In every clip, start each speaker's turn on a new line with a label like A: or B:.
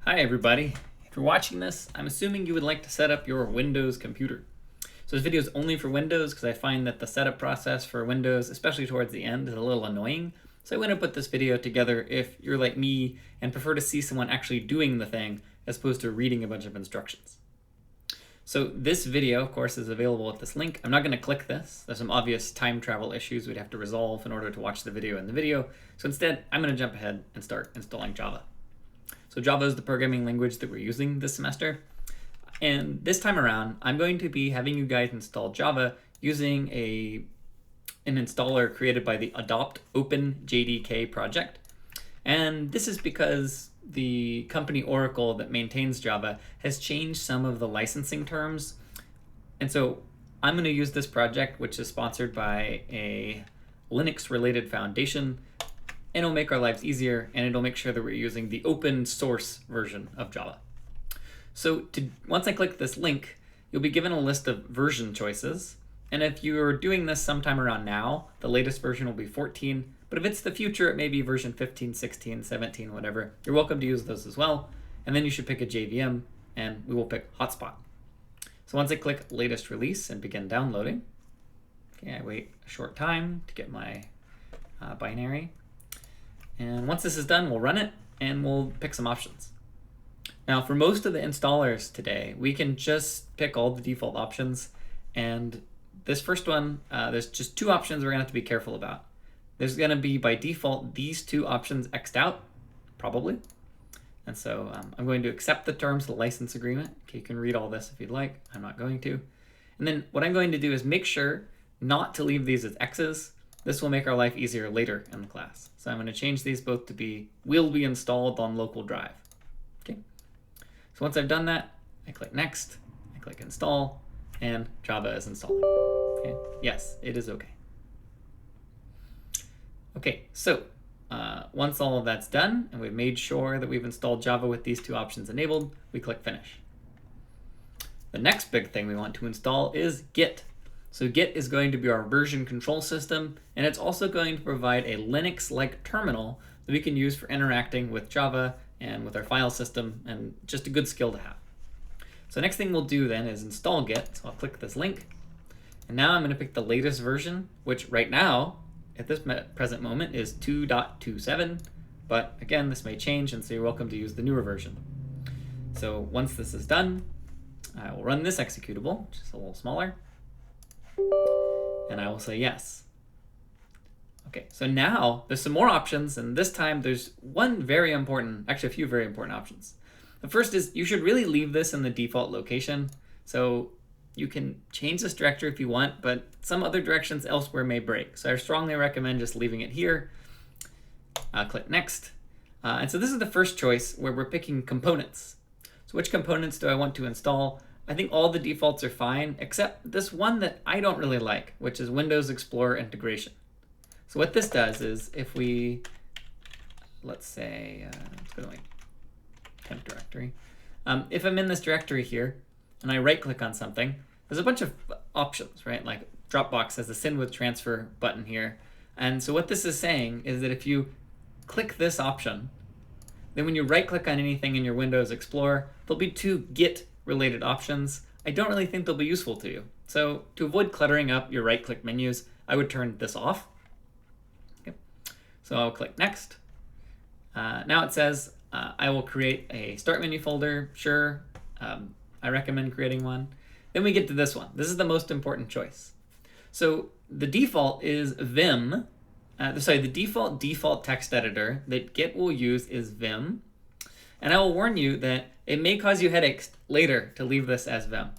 A: Hi everybody. If you're watching this, I'm assuming you would like to set up your Windows computer. So this video is only for Windows because I find that the setup process for Windows, especially towards the end, is a little annoying. So I want to put this video together if you're like me and prefer to see someone actually doing the thing as opposed to reading a bunch of instructions. So this video, of course, is available at this link. I'm not going to click this. There's some obvious time travel issues we'd have to resolve in order to watch the video in the video. So instead, I'm going to jump ahead and start installing Java. So Java is the programming language that we're using this semester. And this time around, I'm going to be having you guys install Java using an installer created by the Adopt OpenJDK project. And this is because the company Oracle that maintains Java has changed some of the licensing terms. And so I'm going to use this project, which is sponsored by a Linux-related foundation, and it'll make our lives easier, and it'll make sure that we're using the open source version of Java. So once I click this link, you'll be given a list of version choices. And if you're doing this sometime around now, the latest version will be 14. But if it's the future, it may be version 15, 16, 17, whatever. You're welcome to use those as well. And then you should pick a JVM, and we will pick Hotspot. So once I click latest release and begin downloading, okay, I wait a short time to get my binary. And once this is done, we'll run it and we'll pick some options. Now, for most of the installers today, we can just pick all the default options. And this first one, there's just two options we're going to have to be careful about. There's going to be, by default, these two options X'd out, probably. And so I'm going to accept the terms of the license agreement. Okay, you can read all this if you'd like. I'm not going to. And then what I'm going to do is make sure not to leave these as X's. This will make our life easier later in the class. So I'm going to change these both to be will be installed on local drive. Okay. So once I've done that, I click next, I click install, and Java is installing. Okay. Yes, it is okay. Okay, so once all of that's done and we've made sure that we've installed Java with these two options enabled, we click finish. The next big thing we want to install is Git. So Git is going to be our version control system, and it's also going to provide a Linux-like terminal that we can use for interacting with Java and with our file system, and just a good skill to have. So next thing we'll do then is install Git. So I'll click this link, and now I'm going to pick the latest version, which right now, at this present moment, is 2.27, but again, this may change, and so you're welcome to use the newer version. So once this is done, I will run this executable, which is a little smaller, and I will say yes. Okay, so now there's some more options, and this time there's one very important, actually a few very important options. The first is you should really leave this in the default location. So you can change this directory if you want, but some other directions elsewhere may break. So I strongly recommend just leaving it here. Click next. And so this is the first choice where we're picking components. So which components do I want to install? I think all the defaults are fine, except this one that I don't really like, which is Windows Explorer integration. So what this does is if we, let's say, let's go to my temp directory. If I'm in this directory here and I right click on something, there's a bunch of options, right? Like Dropbox has the send with transfer button here. And so what this is saying is that if you click this option, then when you right click on anything in your Windows Explorer, there'll be two Git related options. I don't really think they'll be useful to you. So to avoid cluttering up your right click menus, I would turn this off. Okay. So I'll click next. Now it says I will create a start menu folder. Sure, I recommend creating one. Then we get to this one. This is the most important choice. So the default is Vim. The default text editor that Git will use is Vim. And I will warn you that it may cause you headaches later to leave this as Vim.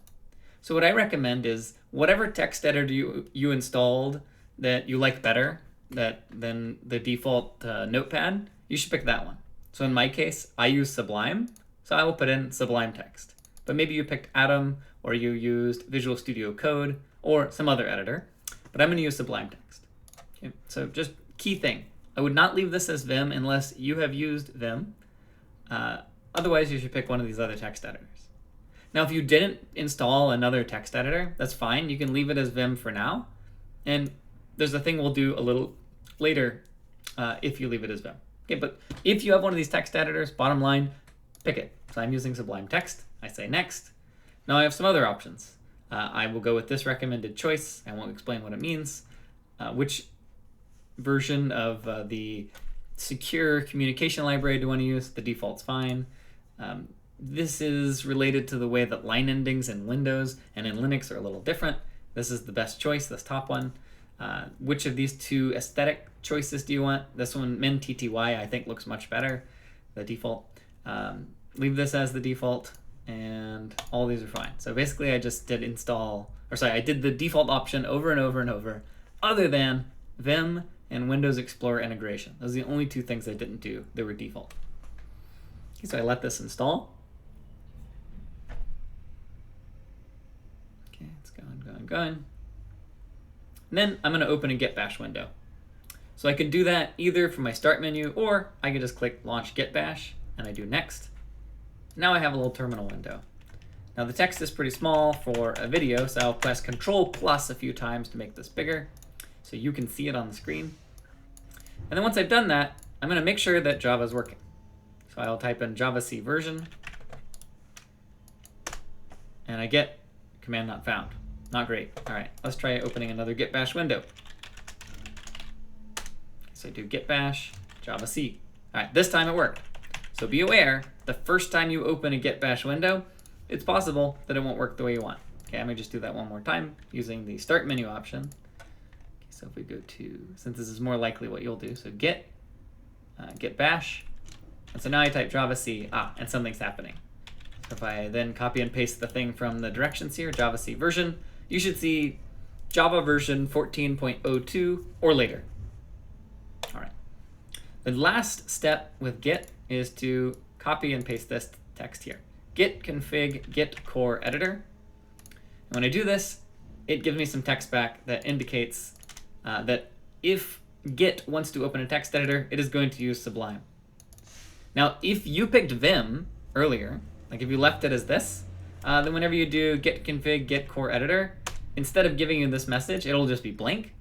A: So what I recommend is whatever text editor you installed that you like better than the default Notepad, you should pick that one. So in my case, I use Sublime, so I will put in Sublime Text. But maybe you picked Atom, or you used Visual Studio Code, or some other editor. But I'm going to use Sublime Text. Okay, so just key thing, I would not leave this as Vim unless you have used Vim. Otherwise, you should pick one of these other text editors. Now, if you didn't install another text editor, that's fine. You can leave it as Vim for now. And there's a thing we'll do a little later if you leave it as Vim. Okay, but if you have one of these text editors, bottom line, pick it. So I'm using Sublime Text. I say next. Now I have some other options. I will go with this recommended choice. I won't explain what it means. Which version of the secure communication library do you want to use? The default's fine. This is related to the way that line endings in Windows and in Linux are a little different. This is the best choice, this top one. Which of these two aesthetic choices do you want? This one, MinTTY, I think looks much better, the default. Leave this as the default, and all these are fine. So basically I just did I did the default option over and over and over, other than Vim and Windows Explorer integration. Those are the only two things I didn't do that were default. Okay, so I let this install. Okay, it's going. And then I'm going to open a Git Bash window. So I can do that either from my start menu, or I can just click Launch Git Bash, and I do Next. Now I have a little terminal window. Now the text is pretty small for a video, so I'll press Control+ a few times to make this bigger, so you can see it on the screen. And then once I've done that, I'm going to make sure that Java is working. So I'll type in javac version, and I get command not found. Not great. All right, let's try opening another Git Bash window. So I do Git Bash, javac. All right, this time it worked. So be aware, the first time you open a Git Bash window, it's possible that it won't work the way you want. Okay, I'm gonna just do that one more time using the start menu option. Okay, so if we go to, since this is more likely what you'll do, so Git Bash, and so now I type javac, and something's happening. So if I then copy and paste the thing from the directions here, javac version, you should see Java version 14.02 or later. All right. The last step with Git is to copy and paste this text here. Git config git core editor. And when I do this, it gives me some text back that indicates that if Git wants to open a text editor, it is going to use Sublime. Now, if you picked Vim earlier, like if you left it as this, then whenever you do git config git core editor, instead of giving you this message, it'll just be blank.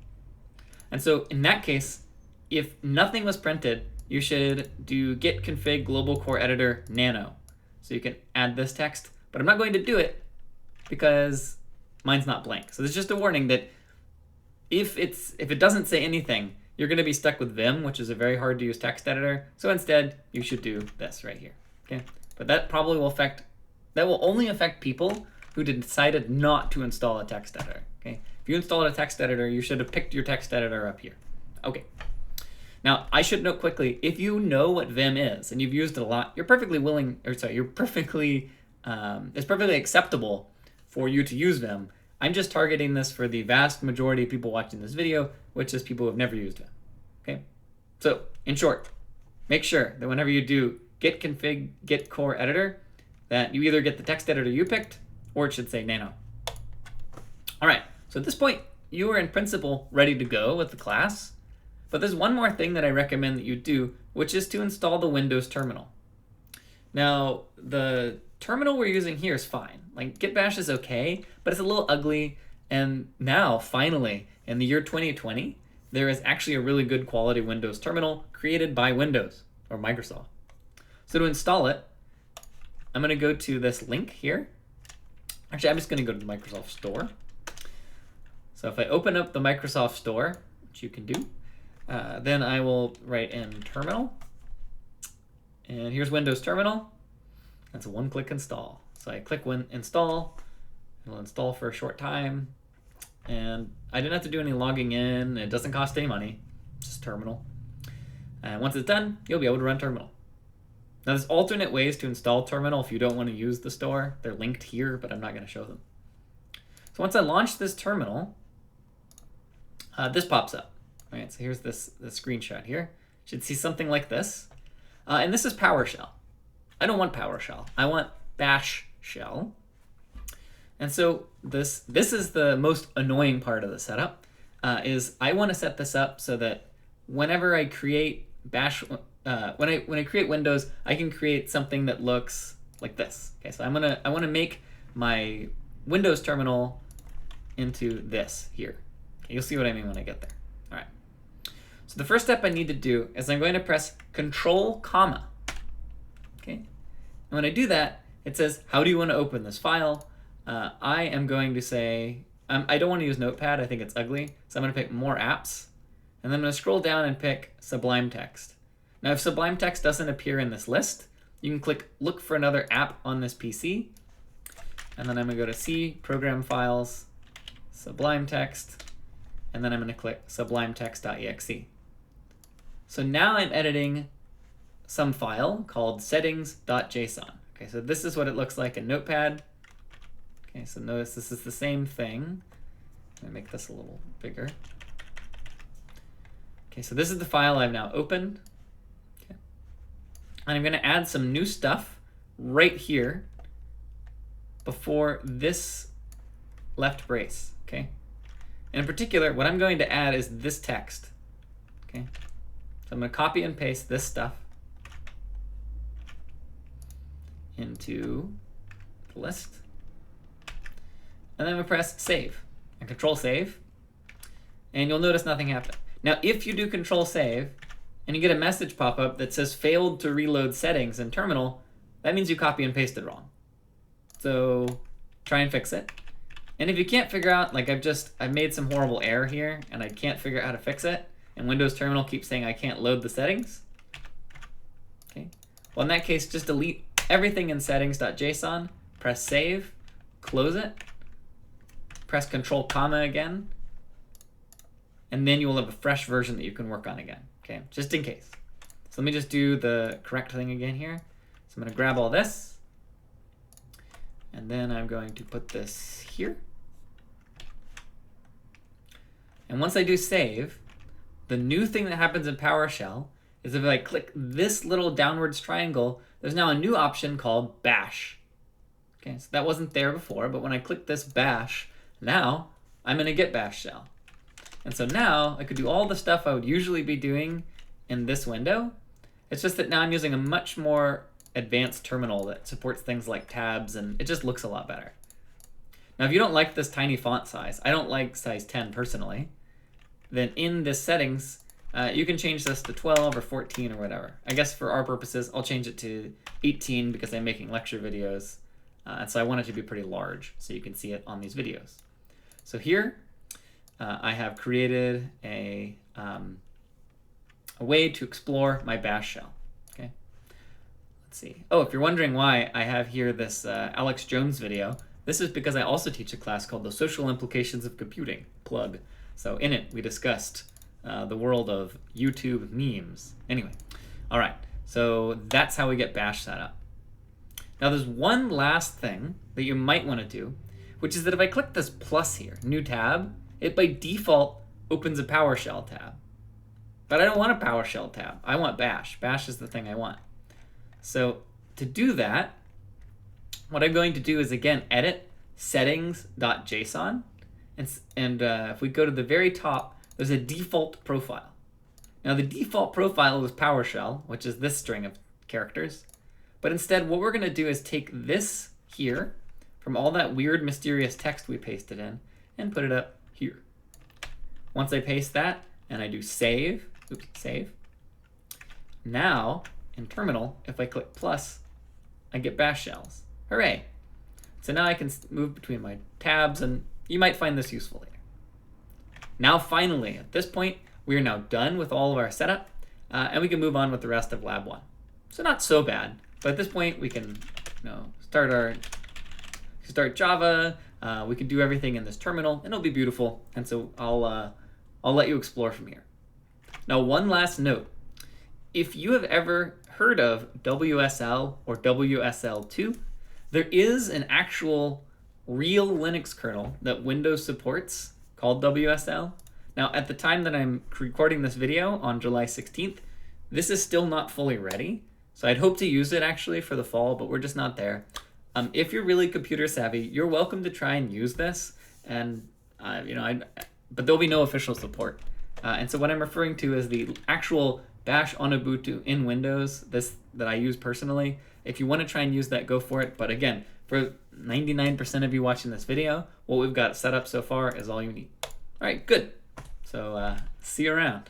A: And so in that case, if nothing was printed, you should do git config global core editor nano. So you can add this text, but I'm not going to do it because mine's not blank. So there's just a warning that if it doesn't say anything, you're going to be stuck with Vim, which is a very hard to use text editor. So instead, you should do this right here. Okay, but that probably will only affect people who decided not to install a text editor. Okay, if you installed a text editor, you should have picked your text editor up here. Okay. Now, I should note quickly, if you know what Vim is and you've used it a lot, it's perfectly acceptable for you to use Vim. I'm just targeting this for the vast majority of people watching this video, which is people who have never used Vim. Okay? So, in short, make sure that whenever you do git config git core editor, that you either get the text editor you picked, or it should say nano. All right, so at this point, you are in principle ready to go with the class. But there's one more thing that I recommend that you do, which is to install the Windows terminal. Now, the terminal we're using here is fine. Like, Git Bash is okay, but it's a little ugly. And now, finally, in the year 2020, there is actually a really good quality Windows terminal created by Windows, or Microsoft. So to install it, I'm going to go to this link here. Actually, I'm just going to go to the Microsoft Store. So if I open up the Microsoft Store, which you can do, then I will write in terminal. And here's Windows Terminal. That's a one-click install. So I click install. It'll install for a short time. And I didn't have to do any logging in. It doesn't cost any money. It's just terminal. And once it's done, you'll be able to run terminal. Now there's alternate ways to install terminal if you don't want to use the store. They're linked here, but I'm not going to show them. So once I launch this terminal, this pops up. All right, so here's the screenshot here. You should see something like this. And this is PowerShell. I don't want PowerShell. I want Bash Shell. And so this is the most annoying part of the setup, is I want to set this up so that whenever I create Bash, when I create Windows, I can create something that looks like this. Okay, so I want to make my Windows terminal into this here. Okay, you'll see what I mean when I get there. All right. So the first step I need to do is I'm going to press Control, comma. Okay. And when I do that, it says, how do you want to open this file? I am going to say, I don't want to use Notepad. I think it's ugly. So I'm going to pick More Apps. And then I'm going to scroll down and pick Sublime Text. Now, if Sublime Text doesn't appear in this list, you can click Look for another app on this PC. And then I'm going to go to C, Program Files, Sublime Text, and then I'm going to click sublimetext.exe. So now I'm editing some file called settings.json. Okay, so this is what it looks like in Notepad. Okay, so notice this is the same thing. Let me make this a little bigger. Okay, so this is the file I've now opened. Okay. And I'm going to add some new stuff right here before this left brace. Okay. And in particular, what I'm going to add is this text. Okay. So I'm going to copy and paste this stuff into the list. And then I'm going to press save and control save. And you'll notice nothing happened. Now, if you do control save and you get a message pop up that says failed to reload settings in terminal, that means you copy and pasted wrong. So try and fix it. And if you can't figure out, like I've made some horrible error here and I can't figure out how to fix it, and Windows Terminal keeps saying I can't load the settings. Okay. Well, in that case, just delete everything in settings.json, press save, close it, press Control comma again, and then you will have a fresh version that you can work on again, okay, just in case. So let me just do the correct thing again here. So I'm going to grab all this, and then I'm going to put this here. And once I do save, the new thing that happens in PowerShell is if I click this little downwards triangle, there's now a new option called bash. Okay, so that wasn't there before, but when I click this bash, now I'm in a Git bash shell. And so now I could do all the stuff I would usually be doing in this window. It's just that now I'm using a much more advanced terminal that supports things like tabs, and it just looks a lot better. Now, if you don't like this tiny font size, I don't like size 10 personally, then in this settings, you can change this to 12 or 14 or whatever. I guess for our purposes, I'll change it to 18 because I'm making lecture videos. And so I want it to be pretty large so you can see it on these videos. So here, I have created a way to explore my bash shell. Okay, let's see. Oh, if you're wondering why I have here this Alex Jones video, this is because I also teach a class called The Social Implications of Computing, plug. So in it, we discussed the world of YouTube memes. Anyway, all right, so that's how we get bash set up. Now there's one last thing that you might want to do, which is that if I click this plus here, new tab, it by default opens a PowerShell tab. But I don't want a PowerShell tab. I want bash. Bash is the thing I want. So to do that, what I'm going to do is, again, edit settings.json. And if we go to the very top, there's a default profile. Now the default profile is PowerShell, which is this string of characters. But instead, what we're going to do is take this here from all that weird, mysterious text we pasted in and put it up here. Once I paste that and I do save, now in terminal, if I click plus, I get bash shells. Hooray! So now I can move between my tabs, and you might find this useful later. Now finally, at this point, we are now done with all of our setup, and we can move on with the rest of Lab 1. So not so bad, but at this point we can start Java, we can do everything in this terminal, and it'll be beautiful, and so I'll let you explore from here. Now one last note. If you have ever heard of WSL or WSL2, there is an actual real Linux kernel that Windows supports called WSL. Now, at the time that I'm recording this video on July 16th, this is still not fully ready. So I'd hope to use it actually for the fall, but we're just not there. If you're really computer savvy, you're welcome to try and use this. And, but there'll be no official support. And so what I'm referring to is the actual bash on Ubuntu in Windows, this that I use personally. If you want to try and use that, go for it. But again, for 99% of you watching this video, what we've got set up so far is all you need. All right, good. So see you around.